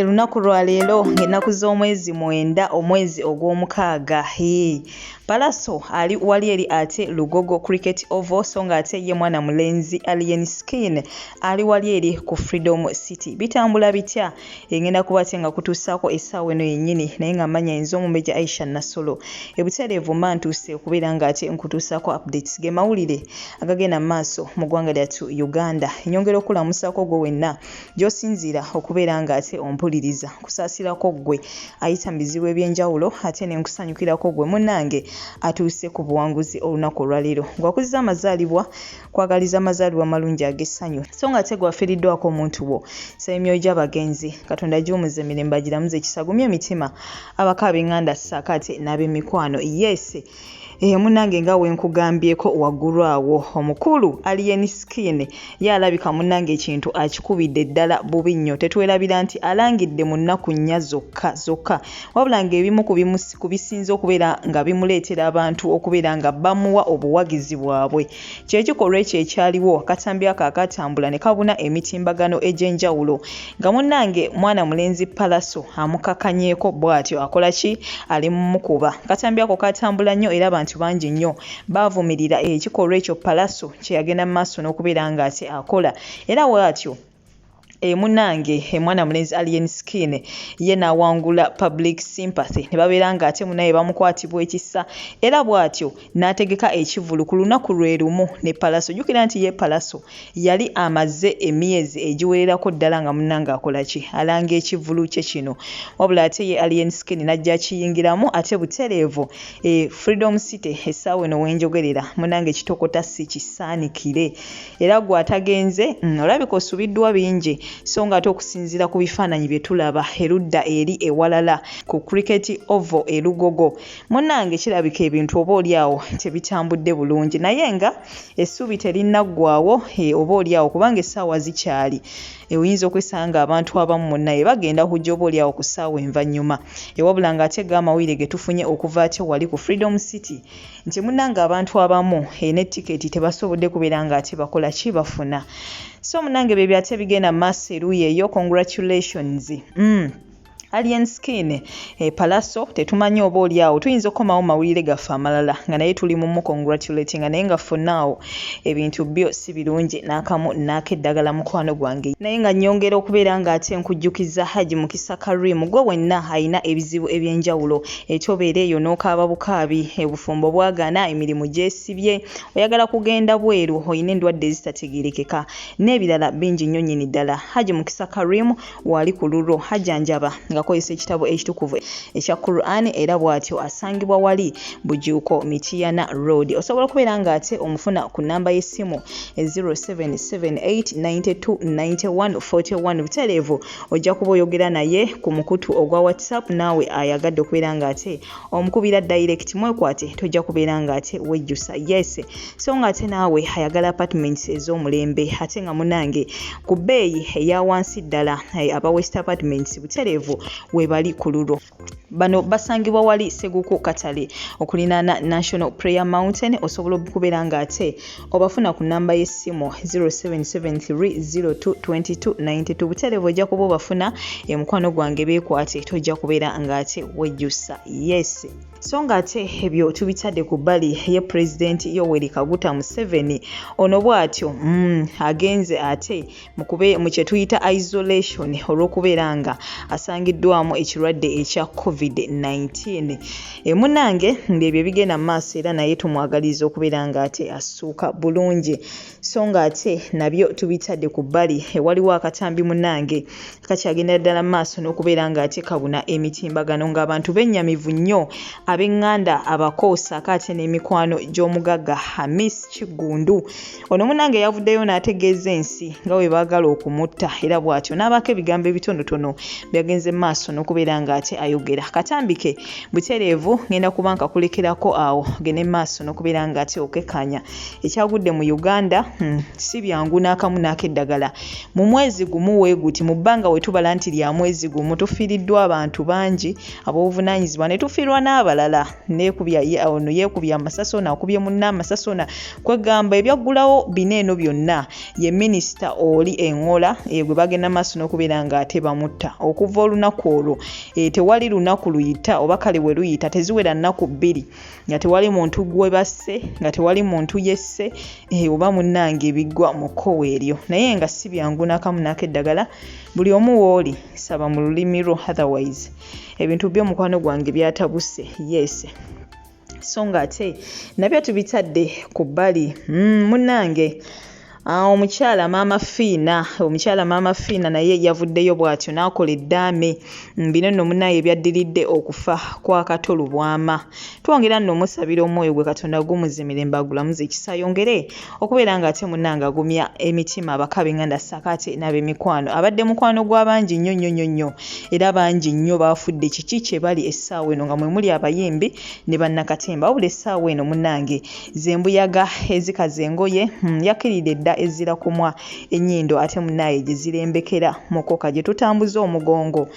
Lunaku lwa leero ng'ennaku z'omwezi 9 omwezi ogw'omukaaga. Pallaso ali wali eri ate Lugogo Cricket Oval so nga ate ye mwana mulenzi Alien Skin ali wali eri ku Freedom City. Bitambula bitya engenda kuba tenga kutuusaako essaawa eno yennyini naye nga manya enzo omumeja Aisha Nasolo. Ebutereevu mantuuse okubeera nga ate nkutuusaako updates ge mawulire agagenda mu maaso mu ggwanga lyattu Uganda. Nyongera okulamusaako gwe wenna gy'osinziira okubeera nga ate ompuliriza kusaasirako gwe ayita mu bizibu eby'enjawulo ate ne nkusanyukirako gwe munnange atuuse ku buwanguzi olunaku olwaleero. Gwakuziza amazaalibwa kwagaliza amazaalibwa malungi ag'essanyu so nga ate gwafiiriddwako omuntu wo saba emyoyo gy'abagenzi Katonda gy'omuze emirembe agiramuze ekisagumya emitima abaka ab'enganda ssaako ate n'ab'emikwano. Yes, munnange nga wenkugambyeko waggulu awo omukulu Alien Skin yalabika munnange ekintu akikubidde ddala bubi nnyo. Tetwerabira nti alangidde mu nnaku nnya zokka wabula ng'ebimu ku bisinza okubeera nga bimuleetera abantu okubeera nga bamuwa obuwagizi bwabwe. Kyekikolwa ekyo ekyaliwo akatambi ako akatambula ne kabuna emitimbagano egy'enjawulo nga munnange mwana mulenzi Pallaso amukakanyeeko bw'atyo akola ki ali mumukuba. Akatambi ako katambula nnyo era abantu bangi nnyo baavumirira ekikolwa ekyo Pallaso kye yagenda mu maaso n'okubeera nga ate akola era bw'atyo. Munnange mwana mulenzi Alien Skin ye n'awangula public sympathy ne babeera nga ate munaye bamukwatibwa ekisa era bw'atyo n'ategeka ekivulu ku lunaku lwe lumu ne Pallaso. Jjukira nti ye Pallaso yali amaze emyezi egiwererako ddala nga munnange akola ki alanga ekivulu kye kino wabula ate ye Alien Skin n'ajja kiyingiramu ate butereevu Freedom City essaawa eno wenjogerera munnange kitokota si kisaanikire era gwe atagenze olabika osubiddwa bingi so nga ate okusinziira ku bifaananyi bye tulaba erudda eri ewalala ku Cricket Oval e Lugogo munnange kirabika ebintu oba oliawo tebitambudde bulungi naye nga essuubi terinnagwawo oba oliawo kubanga essaawa zikyali oyinza okwesanga abantu abamu munnaye bagenda kujja oba oliawo ku ssaawa envannyuma wabula nga ate g'amawulire ge tufunye okuva ate wali ku Freedom City nti munnange abantu abamu n'ettiketi tebasobodde kubeera nga ate bakola ki bafuna. So munnange bye byate bigenda mu maaso eruuyi eyo. Congratulations Alien Skin Pallaso tetumanyi oba oliawo tuyinza okukomawo mawulire gaffe amalala nga naye tuli mu congratulating naye nga fonnaawo ebintu byo si birungi n'akamu n'akeddagala mukwano gwange naye nga nnyongera okubeera nga ate nkujjukiza Haji Mukisa Karim gwe wenna ayina ebizibu eby'enjawulo tobeera eyo n'okaaba bukaabi obufumbo bwagana emirimu gyesibye oyagala kugenda bweru oyina endwadde ezitategeerekeka n'ebirala bingi nnyo nnyini ddala. Haji Mukisa Karim wali ku lulwo hajjanjaba ngakozesa ekitabo ekitukuvu ekya Quran era bw'atyo asangibwa wali Bujuuko Mityana Road. Osobola okubeera nga ate omufuna ku nnamba y'essimu 0778929141 butereevu ojja kuba oyogera naye ku mukutu ogwa WhatsApp naawe ayagadde okubeera nga ate omukubira direct mwekwate tojja kubeera nga ate wejjusa. Yes, so nga ate naawe ayagala apartments ez'omulembe ate nga munange ku bbeeyi eya wansi ddala aba West Apartments butereevu webali ku lulwo. Bano basangibwa wali Seguku Katale okulinaana National Prayer Mountain. Osobola okubeera nga ate obafuna ku nnamba y'essimu 0773022292 butereevu ojja kuba obafuna mukwano gwange beekwate tojja kubeera nga ate wejjusa. Yes, so nga ate ebyo tubitadde ku bbali ye President Yoweri Kaguta Museveni ono bw'atyo agenze ate mu kye tuyita isolation olw'okubeera nga asangiddwamu ekirwadde ekya COVID-19. Munnange ebyo bigenda mu maaso era naye tumwagaliza okubeera nga ate asuuka bulungi so nga ate nabyo tubitadde ku bbali waliwo akatambi munnange kakyagenda ddala mu maaso n'okubeera nga ate kabuna emitimbagano ng'abantu bennyamivu nnyo ab'enganda abakoosa ate n'emikwano gy'omugagga Hamis Kigundu. Ono munnange yavuddeyo n'ategeeza ensi nga we baagala okumutta era bw'atyo n'abaako ebigambo ebitonotono byagenze mu maaso n'okubeera ng'ate ayogera. Katambike butereevu ngenda kuba nkakulekerako awo gene maaso n'okubeera ng'ate okekanya. Ekyagudde mu Uganda si byangu n'akamu n'akeddagala. Mu mwezi gumu weeguti mu bbanga we tubala nti lya mwezi gumu tufiiriddwa abantu bangi ab'obuvunaanyizibwa ne tufiirwa n'abalala. Ono yeekubya amasasi, ono akubye munna amasasi, ono kwegamba ebyaggulawo bineeno byonna ye minisita oli Engola gwe bagenda maaso n'okubeera ng'ate bamutta. Okuva olunaku olwo tewali lunaku luyita oba kale we luyita teziwera nnaku bbiri nga tewali muntu gwe basse, nga tewali muntu yesse oba munnange ebiggwa mu kkowe eryo. Naye nga si byangu n'akamu n'akeddagala, buli omu wooli saba mu lulimi lwo, otherwise ebintu by'omukwano gwange byatabuse. Yes, so ng'ate nabyo tubitadde ku bbali. Munnange omukyala Maama Fina naye yavuddeyo bw'atyo n'akola eddaame. Bino nno munnaye ebyaddiridde okufa kwa Katolu Bwama. Twongera nno omusabira omwoyo gwe Katonda gumuzimire mbagulamuze ekisa yongere okubeera ng'ate munnange agumya emitima abakabe nganda sakate n'ab'emikwano. Abadde mukwano gw'abangi nnyo era bangi nnyo baafudde. Kiki kye bali essaawa eno nga mwe muli abayimbi ne bannakatemba. Wabula essaawa eno munnange zembuyaga ezikaza engoye yakiridde dda ezira kumwa ennyindo ate munnaye gye zirembekera mukoka gye tutambuza omugongo.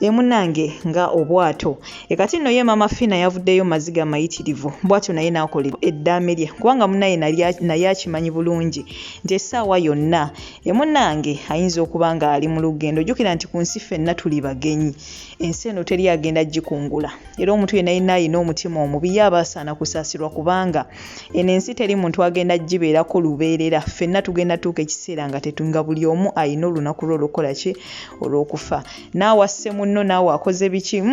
Munnange nga obwato. Kati nno ye Maama Fina yavuddeyo maziga mayitirivu bwatyo naye n'akola eddaame lye kubanga munnaye naye akimanyi bulungi nti essaawa yonna munnange ayinza okuba nga ali mu lugendo. Jjukira nti ku nsi ffenna tuli bagenyi, ensi eno teri agenda gikungula era omuntu yenna yenna alina omutima omubi ye aba asaana kusaasirwa kubanga eno ensi teri muntu agenda gibeerako lubeerera. Ffenna tugenda tuuka ekiseera nga tetunga buli omu alina olunaku lwe olukola ki olw'okufa. Naawe asse munno, naawe akoze biki,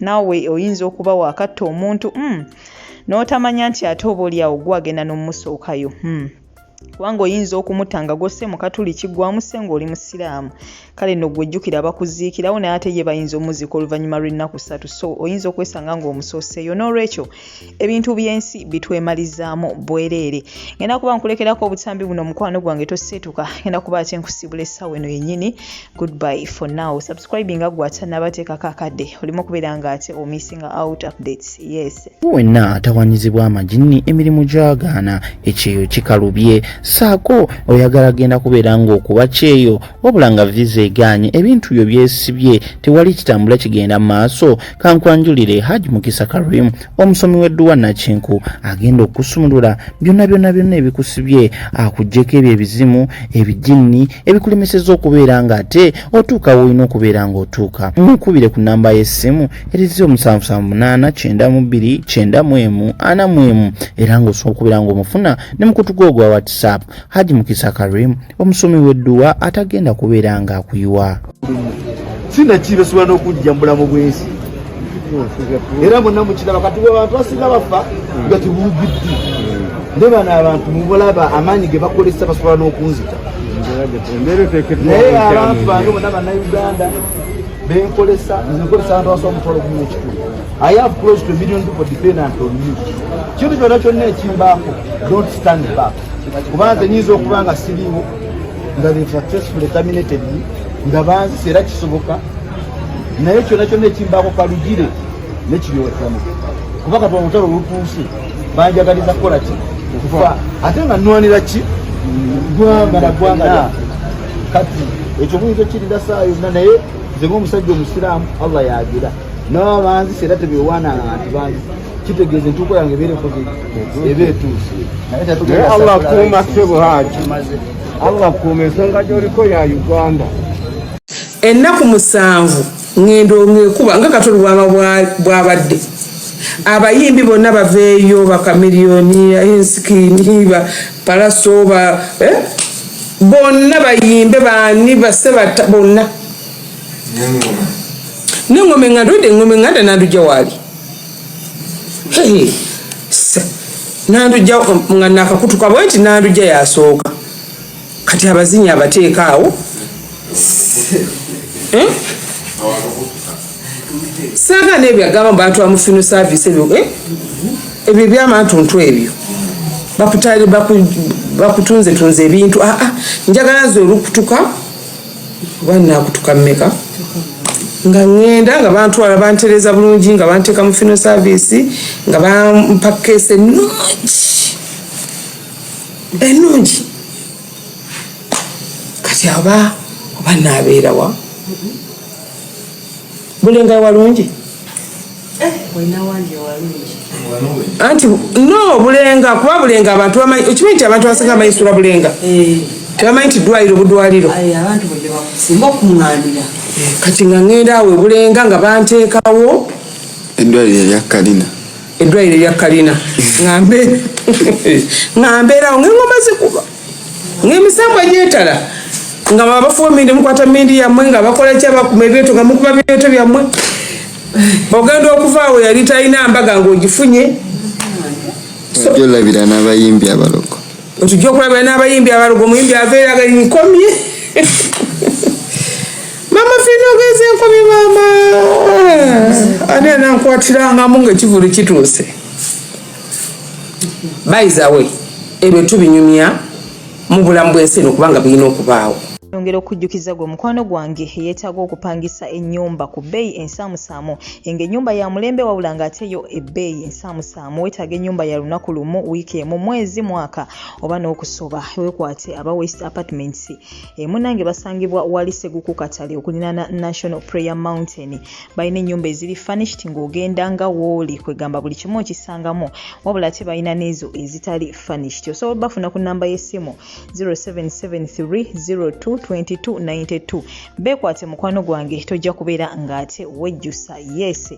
naawe oyinza okuba waakatta omuntu n'otamanya nti ate oba oli awo gwagenda n'omusookayo. Kubanga oyinza okumutta nga gosse mu katuli kiggwamusse ng'oli musiraamu. Kale nno gwejjukira abakuziikirawo naye ate ye bayinza omuziika oluvannyuma lw'ennaku 3, so oyinza okwesanga ng'omusooseeyo. N'olwekyo ebintu by'ensi bitwemalizaamu bwereere. Ngenda kuba nkulekerako obutambi buno mukwano gwange toseetuka. Ngenda kuba ate nkusibula essaawa eno yennyini. Goodbye for now. Subscribing gwata n'abateekako akadde olimu okubeera ng'ate omissing out updates. Yes, wenna atawanyizibwa amagini emirimu gy'agaana ekyeyo kikalubye saako oyagala genda kubeera ng'okuba kyeyo wabula nga viza eganye ebintu byo byesibye tewali kitambula kigenda maaso. Kankwanjulire Haji Mukisa Karim omusomi w'edduwa Nakinku agenda okusumulula byonna ebikusibye akuggyeko ebyo ebizimu ebijinni ebikulemeseza okubeera ng'ate otuuka woolina okubeera ng'otuuka. Mukubire ku nnamba y'essimu erizi 7782941 era ng'osobola okubeera ng'omufuna ne mukutu gwo gwa WhatsApp. Haji Mukisa Karim omusomi w'edduwa atagenda kubeera ng'akuyiwa. Sina kibesobola n'okujja mu bulamu bw'ensi era bonna mukiraba kati abantu basinga bafa nga tibugiddi ne bano abantu mubulaba amaanyi ge bakolesa basobola n'okunzita naye abantu bange bonna bannayuganda benkolesa nkolesa abantu abasobola omutwalo gumu ekikulu. I have close to 1 million people dependent on you. Kintu kyonna ekimbaako don't stand back kubanga nyinza okuba nga siriwo nga they successfully terminated nga banzi era kisoboka naye kyonna ekimbaako kalugire nekiryotamu kubanga twa mutalo olutuuse banjagaliza kukola ki okufa ate nga nnwanira ki gwanga kati ekyo muyinza kirinda saa yonna naye nze ng'omusajja omusiraamu Allah yagira n'abanzi era tebyewaananga nti banzi kitegeeza entuuko yange eba etuuse naye Allah kuuma ssebo Haji, Allah kuuma ensonga gy'oliko ya Uganda. Ennaku 7 ngendo ngekuba nga Katolu Bwama bwabadde abayimbi bonna baveeyo bakamiliyoni ensikini ba Pallaso bonna bayimbe bani basse bonna n'engome nganda nanduja wali nanduja nga nakakutuka bwe nti nanduja yasooka kati abazinyi abateeka awo sanga n'ebyagamba bantu bamufino service ebyo byamantuntu ebyo bakutali bakutunze ebintu njagala nze olukutuka oba nakutuka mmeka nga ngenda nga bantwala bantereza bulungi nga banteeka mu funeral service nga bampa keesi ennungi kati oba naabeera wa Bulenga walungi anti no Bulenga kuba Bulenga abantu bamanyi okimanyi nti abantu abasinga amayisula Bulenga tebamanyi nti ddwaliro budwaliro kati nga ngenda awo Bulenga nga banteekawo eddwaliro erya Kalina ngambeerawo ng'engoma zikuba ng'emisambo gyetala nga babafuwa mindi mukwata mindi yammwe nga bakola ki abakuma ebyeto nga mukuba byeto byammwe ogenda okuvaawo yali talina mbaga ng'ogifunye ojja olabira n'abayimbi abalogo otujja okulabira n'abayimbi abalogo omuyimbi aveeraga nkomye Maama Fina ogeze enkomye maama ani anankwatiranga ng'ekivulu kituuse bayizawe ebyo tubinyumya mu bulamu bw'ensi okubanga birina okubaawo. Yongera okujjukiza gwe mukwano gwange yeetaaga okupangisa ennyumba ku bbeeyi ensaamusaamu ng'ennyumba ya mulembe wabula ng'ateyo ebbeeyi ensaamusaamu weetaaga ennyumba ya lunaku lumu wiiki emu mwezi mwaka oba n'okusoba weekwate aba West Apartments munnange basangibwa wali Seguku Katale okuliraana National Prayer Mountain balina ennyumba eziri furnished ng'ogenda nga wooli kwegamba buli kimu okisangamu wabula ate balina n'ezo ezitali furnished osobola bafuna ku nnamba y'essimu 0773022292 beekwate mukwano gwange tojja kubeera ng'ate wejjusa yes.